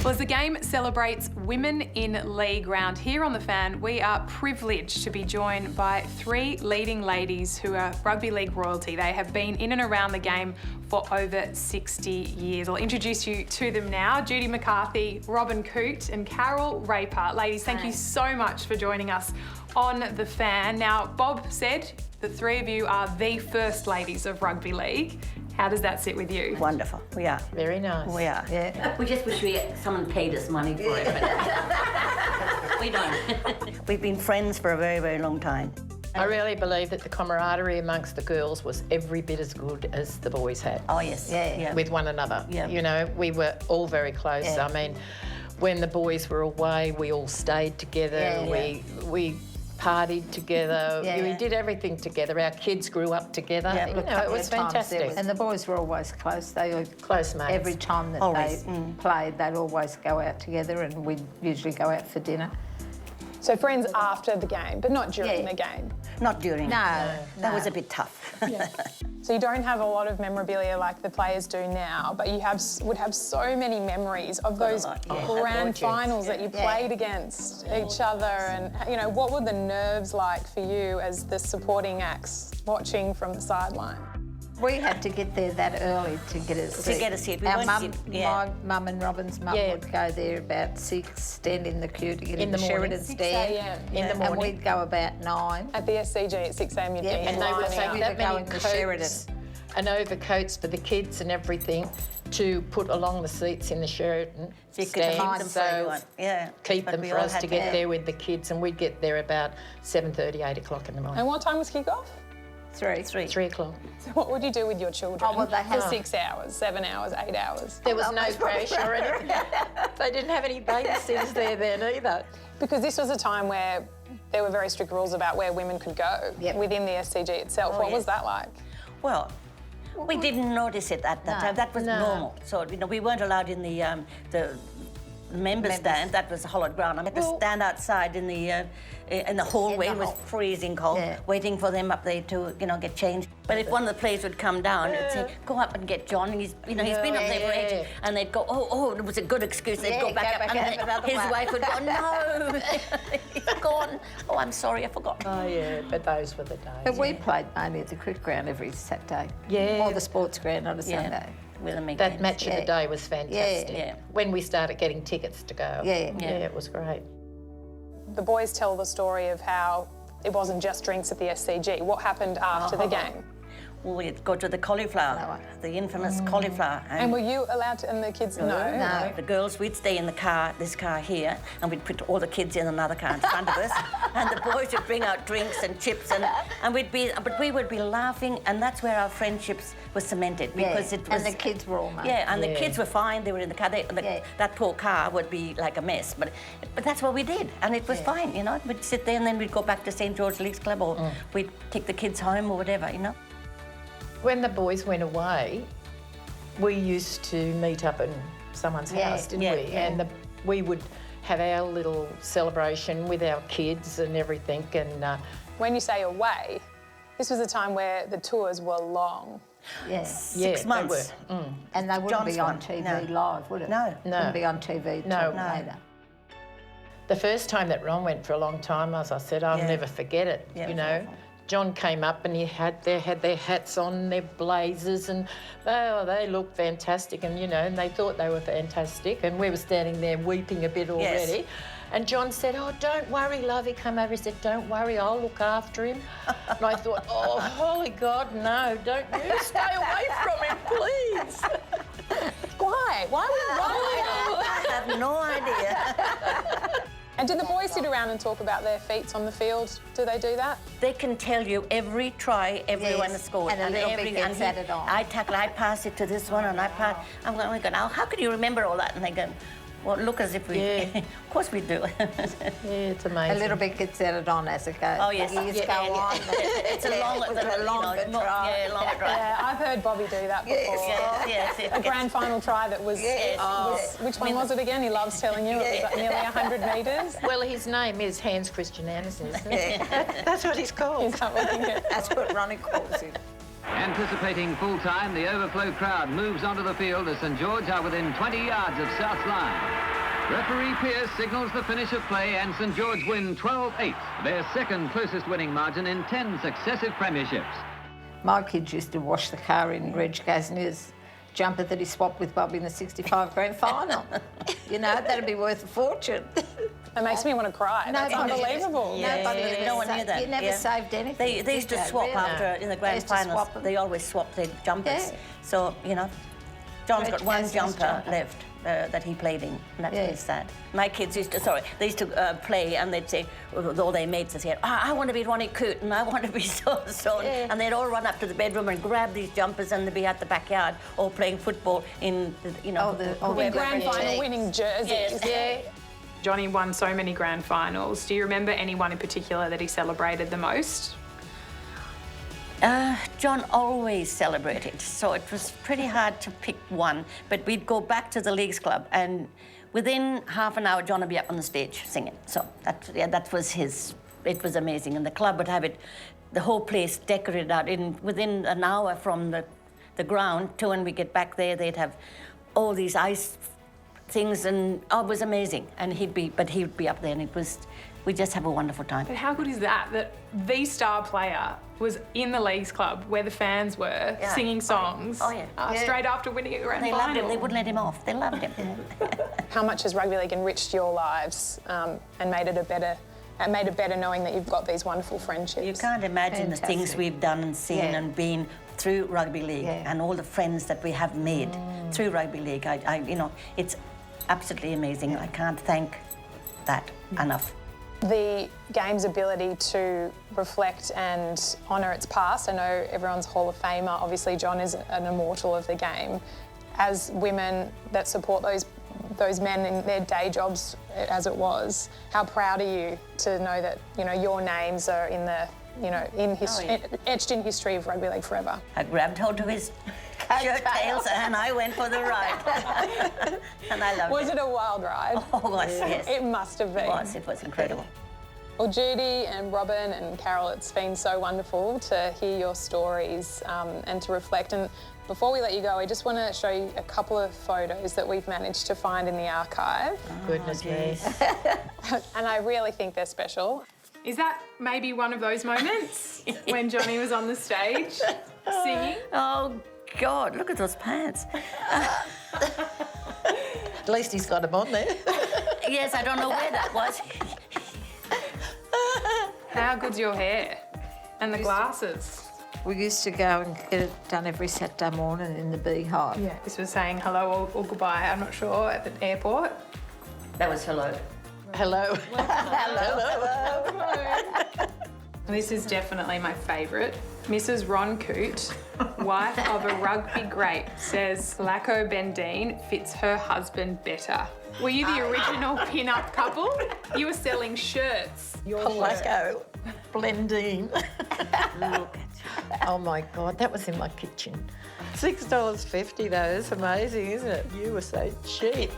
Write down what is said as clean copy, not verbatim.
Well, as the game celebrates Women in League round here on The Fan, we are privileged to be joined by three leading ladies who are rugby league royalty. They have been in and around the game for over 60 years. I'll introduce you to them now. Judy McCarthy, Robyn Coote and Caryl Raper. Ladies, thank you so much for joining us on The Fan. Now, Bob said the three of you are the first ladies of rugby league. How does that sit with you? Wonderful, we are. Very nice. We are. Yeah. We just wish someone paid us money for it, but we don't. We've been friends for a very, very long time. I really believe that the camaraderie amongst the girls was every bit as good as the boys had. Oh, yes. Yeah. With one another. Yeah. You know, we were all very close. Yeah. I mean, when the boys were away, we all stayed together. Yeah. We partied together. Yeah. We did everything together. Our kids grew up together. Yeah, You know, it was fantastic. And the boys were always close. They were Close mates. every time that Always. they played, they'd always go out together, and we'd usually go out for dinner. So friends after the game, but not during the game. Not during. No. That was a bit tough. So you don't have a lot of memorabilia like the players do now, but you would have so many memories of those grand finals that you played against each other. And, you know, what were the nerves like for you as the supporting acts watching from the sideline? We had to get there that early to get a seat. To get a seat. We Our weren't mum, get- yeah. my mum and Robyn's mum would go there about 6, stand in the queue to get in the morning. Sheridan 6 stand. a.m. In the morning. And we'd go about 9. At the SCG at 6 a.m. you'd be Yeah, And they would lining take up. that go many in the Sheridan. coats and overcoats for the kids and everything to put along the seats in the Sheridan So you could keep stand. them for everyone. Yeah. Keep But them we for all us had to get there with the kids, and we'd get there about 7:30, 8 o'clock in the morning. And what time was kick-off? 3. 3 o'clock. So what would you do with your children Oh, well, they for had- 6 hours, 7 hours, 8 hours? There was no pressure or anything. They didn't have any babysitters there then either. Because this was a time where there were very strict rules about where women could go within the SCG itself. What was that like? Well, we didn't notice it at that time. That was normal. So, you know, we weren't allowed in the members stand. That was a hollowed ground. I had to stand outside in the hallway. It was freezing cold, waiting for them up there to, you know, get changed. But if one of the players would come down and say, "Go up and get John," he's been up there for ages, and they'd go, "Oh, it was a good excuse." They'd go back up, and his wife would go, "No, he's gone. Oh, I'm sorry, I forgot." Oh, yeah, but those were the days. But we played mainly at the cricket ground every Saturday. Yeah. Or the sports ground on a Sunday. With them That match of the day was fantastic. Yeah. When we started getting tickets to go. Yeah. It was great. The boys tell the story of how it wasn't just drinks at the SCG. What happened after the game? Well, we'd go to the cauliflower, the infamous cauliflower. And were you allowed to, and the kids, no? The girls, we'd stay in the car, this car here, and we'd put all the kids in another car in front of us, and the boys would bring out drinks and chips, and we would be laughing, and that's where our friendships were cemented, because it was... And the kids were all mates. Yeah, and the kids were fine, they were in the car, that poor car would be like a mess, but that's what we did, and it was fine, you know? We'd sit there, and then we'd go back to St. George Leagues Club, or we'd take the kids home, or whatever, you know? When the boys went away, we used to meet up in someone's house, didn't we? Yeah. And we would have our little celebration with our kids and everything. And When you say away, this was a time where the tours were long. Yes. 6 months. They were. And they wouldn't John's be on one. TV No. live, would it? No. Wouldn't be on TV till later. The first time that Ron went for a long time, as I said, I'll never forget it, Yeah, it you was know. awful. John came up and they had their hats on, their blazers, and they looked fantastic, and you know, and they thought they were fantastic, and we were standing there weeping a bit already. Yes. And John said, "Oh, don't worry, love." He came over, he said, "Don't worry, I'll look after him." And I thought, "Oh, holy God, no, don't you stay away from him, please." Why? Why? I have no idea. And do the boys sit around and talk about their feats on the field? Do they do that? They can tell you every try everyone has scored. And a little bit gets added on. I tackle, I pass it to this one, and I pass. I'm going, "Now, how could you remember all that?" And they go, "Well, look as if we..." Of course we do. Yeah, it's amazing. A little bit gets added on as it goes. Oh, yes. The years Yeah, go yeah. on. It's a long, longer try. Yeah, longer try. Yeah, I've heard Bobby do that before. Yes. A grand final try that was, which one was it again? He loves telling you. It was like nearly 100 metres. Well, his name is Hans Christian Andersen, isn't it? That's what he's called. Is that what you get? That's what Ronnie calls him. Anticipating full time, the overflow crowd moves onto the field as St George are within 20 yards of South's line. Referee Pierce signals the finish of play and St George win 12-8, their second closest winning margin in 10 successive premierships. My kids used to wash the car in Reg Gasnier's jumper that he swapped with Bob in the 65 grand final. You know, that'd be worth a fortune. It makes me want to cry. That's unbelievable. No one knew that. You never saved anything. They used to swap after in the grand finals. They always swapped their jumpers. Yeah. So, you know, John's got one Gasnier's jumper left that he played in, and that's really sad. My kids used to, they used to play, and they'd say, with all their mates, they'd say, I want to be Ronnie Coote, and I want to be so-and-so. Yeah. And they'd all run up to the bedroom and grab these jumpers, and they'd be at the backyard or playing football in, In grand final winning jerseys. Yeah. Johnny won so many grand finals. Do you remember anyone in particular that he celebrated the most? John always celebrated, so it was pretty hard to pick one. But we'd go back to the Leagues Club, and within half an hour, John would be up on the stage singing. So that was his. It was amazing, and the club would have the whole place decorated out. Within an hour from the ground to when we get back there, they'd have all these ice things, and it was amazing. And he'd be up there, and we just have a wonderful time. But how good is that the star player was in the Leagues Club where the fans were singing songs straight after winning a grand final? They loved him. They wouldn't let him off. They loved him. How much has rugby league enriched your lives and made it better knowing that you've got these wonderful friendships? You can't imagine the things we've done and seen and been through rugby league and all the friends that we have made through rugby league. It's absolutely amazing. I can't thank that enough. The game's ability to reflect and honour its past. I know everyone's Hall of Famer. Obviously, John is an immortal of the game. As women that support those men in their day jobs, as it was, how proud are you to know that your names are in the etched in history of rugby league forever? I grabbed hold of his shirt tails and I went for the ride. And I loved it. Was it a wild ride? Oh, yes. It must have been. It was incredible. Well, Judy and Robyn and Caryl, it's been so wonderful to hear your stories and to reflect. And before we let you go, I just want to show you a couple of photos that we've managed to find in the archive. Goodness me. And I really think they're special. Is that maybe one of those moments when Johnny was on the stage singing? Oh, God, look at those pants. At least he's got them on there. Yes, I don't know where that was. How good's your hair? And the glasses? We used to go and get it done every Saturday morning in the beehive. Yeah, this was saying hello or goodbye, I'm not sure, at the airport. That was hello. Hello. This is definitely my favourite. Mrs. Ron Coote, wife of a rugby great, says Lacko Bendine fits her husband better. Were you the original pin-up couple? You were selling shirts. Lacko Blendine. Oh my God, that was in my kitchen. $6.50 though, it's amazing, isn't it? You were so cheap.